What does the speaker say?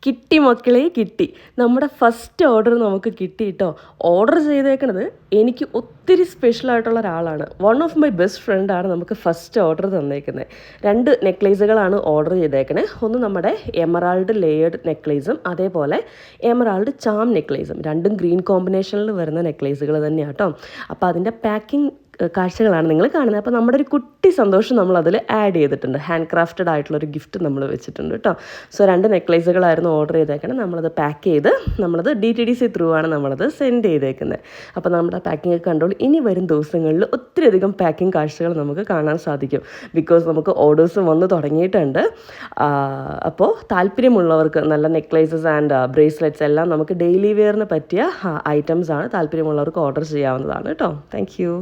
കിട്ടി മക്കളെ കിട്ടി. നമ്മുടെ ഫസ്റ്റ് ഓർഡർ നമുക്ക് കിട്ടി കേട്ടോ. ഓർഡർ ചെയ്തേക്കണത് എനിക്ക് ഒത്തിരി സ്പെഷ്യലായിട്ടുള്ള ഒരാളാണ്. വൺ ഓഫ് മൈ ബെസ്റ്റ് ഫ്രണ്ടാണ് നമുക്ക് ഫസ്റ്റ് ഓർഡർ തന്നേക്കുന്നത്. 2 നെക്ലേസുകളാണ് ഓർഡർ ചെയ്തേക്കണേ. ഒന്ന് നമ്മുടെ എമറാൾഡ് ലെയേർഡ് നെക്ലേസും അതേപോലെ എമറാൾഡ് ചാം നെക്ലേസും. രണ്ടും ഗ്രീൻ കോമ്പിനേഷനിൽ വരുന്ന നെക്ലേസുകൾ തന്നെയാണ് കേട്ടോ. അപ്പോൾ അതിൻ്റെ പാക്കിംഗ് കാഴ്ചകളാണ് നിങ്ങൾ കാണുന്നത്. അപ്പോൾ നമ്മുടെ ഒരു കുട്ടി സന്തോഷം നമ്മളതിൽ ആഡ് ചെയ്തിട്ടുണ്ട്. ഹാൻഡ് ക്രാഫ്റ്റഡ് ആയിട്ടുള്ളൊരു ഗിഫ്റ്റ് നമ്മൾ വെച്ചിട്ടുണ്ട് കേട്ടോ. സോ 2 നെക്ലേസുകളായിരുന്നു ഓർഡർ ചെയ്തേക്കണം. നമ്മളത് പാക്ക് ചെയ്ത് നമ്മളത് DTDC ത്രൂ ആണ് നമ്മളത് സെൻഡ് ചെയ്തേക്കുന്നത്. അപ്പോൾ നമ്മുടെ പാക്കിംഗ് ഒക്കെ കണ്ടോളൂ. ഇനി വരും ദിവസങ്ങളിൽ ഒത്തിരിയധികം പാക്കിംഗ് കാഴ്ചകൾ നമുക്ക് കാണാൻ സാധിക്കും. ബിക്കോസ് നമുക്ക് ഓർഡേഴ്സ് വന്ന് തുടങ്ങിയിട്ടുണ്ട്. അപ്പോൾ താല്പര്യമുള്ളവർക്ക് നല്ല നെക്ലേസസ് ആൻഡ് ബ്രേസ്ലെറ്റ്സ് എല്ലാം നമുക്ക് ഡെയിലി വെയറിന് പറ്റിയ ഐറ്റംസ് ആണ്. താല്പര്യമുള്ളവർക്ക് ഓർഡർ ചെയ്യാവുന്നതാണ് കേട്ടോ. Thank you.